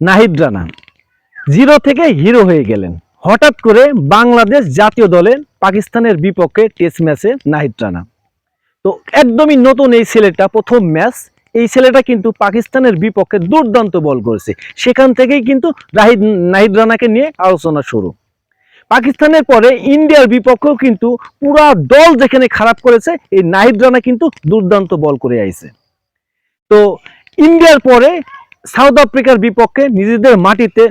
Nahid Rana zero থেকে hero হয়ে গেলেন। হঠাৎ করে বাংলাদেশ জাতীয় দলে পাকিস্তানের বিপক্ষে টেস্ট ম্যাচে নাহিদ রানা। তো একদমই নতুন এই ছেলেটা, প্রথম ম্যাচ। এই ছেলেটা কিন্তু পাকিস্তানের বিপক্ষে দুর্দান্ত বল করেছে। সেখান থেকেই কিন্তু নাহিদ রানাকে নিয়ে আলোচনা শুরু। পাকিস্তানের পরে ইন্ডিয়ার বিপক্ষেও কিন্তু পুরা দল যেখানে খারাপ করেছে, এই নাহিদ রানা কিন্তু দুর্দান্ত বল করে আইছে। তো ইন্ডিয়ার পরে সাউথ আফ্রিকার বিপক্ষে নিজেদের মাটিতে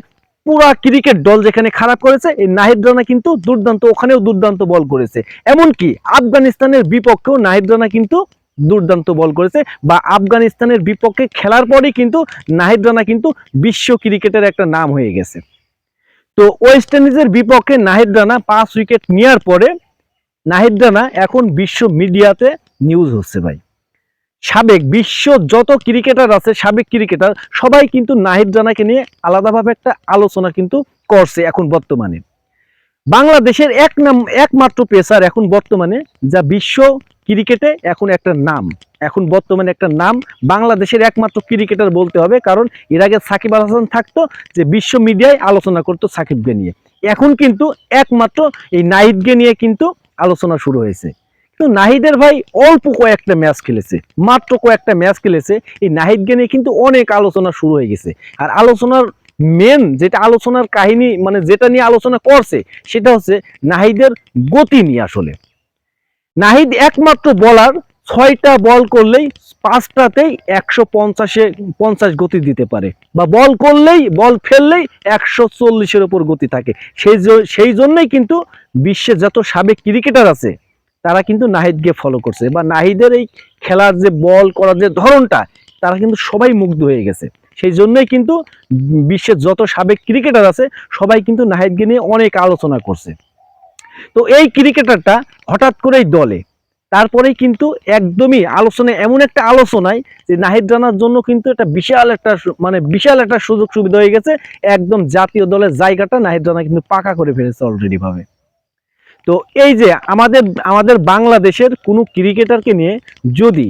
পুরা ক্রিকেট দল যেখানে খারাপ করেছে, এই নাহিদ রানা কিন্তু দুর্দান্ত, ওখানেও দুর্দান্ত বল করেছে। এমনকি আফগানিস্তানের বিপক্ষেও নাহিদ রানা কিন্তু দুর্দান্ত বল করেছে, বা আফগানিস্তানের বিপক্ষে খেলার পরেই কিন্তু নাহিদ রানা কিন্তু বিশ্ব ক্রিকেটের একটা নাম হয়ে গেছে। তো ওয়েস্ট ইন্ডিজের বিপক্ষে নাহিদ রানা 5 উইকেট নেওয়ার পরে নাহিদ রানা এখন বিশ্ব মিডিয়াতে নিউজ হচ্ছে ভাই। সাবেক বিশ্ব যত ক্রিকেটার আছে, সাবেক ক্রিকেটার সবাই কিন্তু নাহিদ রানাকে নিয়ে আলাদাভাবে একটা আলোচনা কিন্তু করছে। এখন বর্তমানে বাংলাদেশের একমাত্র পেসার এখন বর্তমানে যা বিশ্ব ক্রিকেটে এখন একটা নাম, এখন বর্তমানে একটা নাম বাংলাদেশের একমাত্র ক্রিকেটার বলতে হবে, কারণ এর আগে সাকিব আল হাসান থাকতো, যে বিশ্ব মিডিয়ায় আলোচনা করতো সাকিবকে নিয়ে। এখন কিন্তু একমাত্র এই নাহিদকে নিয়ে কিন্তু আলোচনা শুরু হয়েছে। কিন্তু নাহিদের ভাই অল্প কয়েকটা ম্যাচ খেলেছে, মাত্র কয়েকটা ম্যাচ খেলেছে, এই নাহিদকে নিয়ে কিন্তু অনেক আলোচনা শুরু হয়ে গেছে। আর আলোচনার মেন যেটা আলোচনার কাহিনী, মানে যেটা নিয়ে আলোচনা করছে, সেটা হচ্ছে নাহিদের গতি নিয়ে। আসলে নাহিদ একমাত্র বলার, 6টা বল করলেই 5টাতেই 150 গতি দিতে পারে, বা বল করলেই, বল ফেললেই 140-এর উপর গতি থাকে। সেই জন্যই কিন্তু বিশ্বে যত সাবেক ক্রিকেটার আছে তারা কিন্তু নাহিদকে ফলো করছে, বা নাহিদের এই খেলার যে বল করার যে ধরনটা, তারা কিন্তু সবাই মুগ্ধ হয়ে গেছে। সেই জন্যই কিন্তু বিশ্বের যত সাবেক ক্রিকেটার আছে সবাই কিন্তু নাহিদকে নিয়ে অনেক আলোচনা করছে। তো এই ক্রিকেটারটা হঠাৎ করেই দলে, তারপরেই কিন্তু একদমই আলোচনায়, এমন একটা আলোচনায় যে নাহিদ রানার জন্য কিন্তু এটা বিশাল একটা সুযোগ সুবিধা হয়ে গেছে। একদম জাতীয় দলের জায়গাটা নাহিদ রানা কিন্তু পাকা করে ফেলেছে অলরেডি ভাবে। তো এই যে আমাদের বাংলাদেশের কোনো ক্রিকেটারকে নিয়ে যদি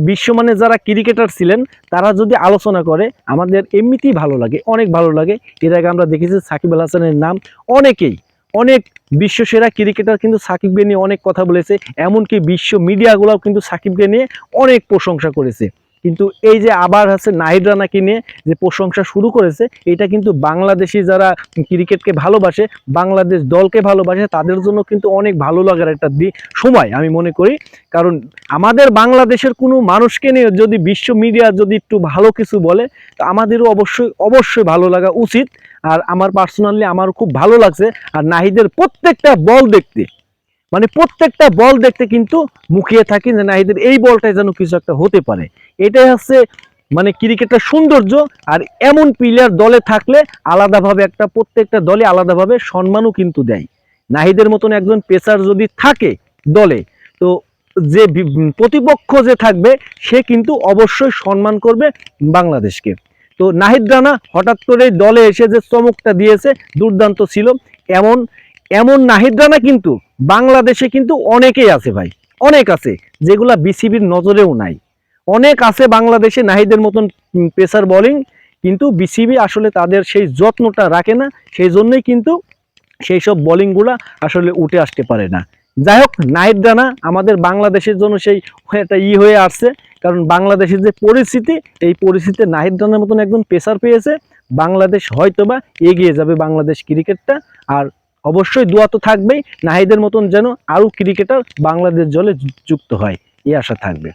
বিশ্ব মানে যারা ক্রিকেটার ছিলেন তারা যদি আলোচনা করে, আমাদের এমনিতেই ভালো লাগে, অনেক ভালো লাগে। এর আগে আমরা দেখেছি সাকিব আল হাসানের নাম, অনেক বিশ্বসেরা ক্রিকেটার কিন্তু সাকিবকে নিয়ে অনেক কথা বলেছে। এমনকি বিশ্ব মিডিয়াগুলোও কিন্তু সাকিবকে নিয়ে অনেক প্রশংসা করেছে। কিন্তু এই যে আবার আছে নাহিদ রানাকে নিয়ে যে প্রশংসা শুরু করেছে, এটা কিন্তু বাংলাদেশি যারা ক্রিকেটকে ভালোবাসে, বাংলাদেশ দলকে ভালোবাসে, তাদের জন্য কিন্তু অনেক ভালো লাগার একটা সময় আমি মনে করি। কারণ আমাদের বাংলাদেশের কোনো মানুষকে নিয়ে যদি বিশ্ব মিডিয়া যদি একটু ভালো কিছু বলে, তো আমাদেরও অবশ্যই ভালো লাগা উচিত। আর আমার পার্সোনালি আমার খুব ভালো লাগছে। আর নাহিদের প্রত্যেকটা বল দেখতে কিন্তু মুখিয়ে থাকি যে নাহিদের এই বলটাই যেন কিছু একটা হতে পারে। এটাই হচ্ছে মানে ক্রিকেটের সৌন্দর্য। আর এমন প্লেয়ার দলে থাকলে আলাদাভাবে প্রত্যেকটা দলে আলাদাভাবে সম্মানও কিন্তু দেয়। নাহিদের মতন একজন পেসার যদি থাকে দলে, তো যে প্রতিপক্ষ যে থাকবে সে কিন্তু অবশ্যই সম্মান করবে বাংলাদেশকে। তো নাহিদ রানা হঠাৎ করে দলে এসে যে চমকটা দিয়েছে, দুর্দান্ত ছিল। এমন নাহিদ রানা কিন্তু বাংলাদেশে কিন্তু অনেকেই আছে ভাই, অনেক আছে, যেগুলা বিসিবির নজরেও নাই। অনেক আছে বাংলাদেশে নাহিদের মতন পেসার বোলিং, কিন্তু বিসিবি আসলে তাদের সেই যত্নটা রাখে না। সেই জন্যই কিন্তু সেই সব বোলিংগুলা আসলে উঠে আসতে পারে না। যাই হোক, নাহিদ রানা আমাদের বাংলাদেশের জন্য সেই একটা হয়ে আসছে। কারণ বাংলাদেশের যে পরিস্থিতি, এই পরিস্থিতিতে নাহিদ রানার মতন একজন পেসার পেয়েছে, বাংলাদেশ হয়তোবা এগিয়ে যাবে, বাংলাদেশ ক্রিকেটটা। আর অবশ্যই দোয়া তো থাকবেই নাহিদের মতন যেন আরও ক্রিকেটার বাংলাদেশ দলে যুক্ত হয়, এই আশা থাকবে।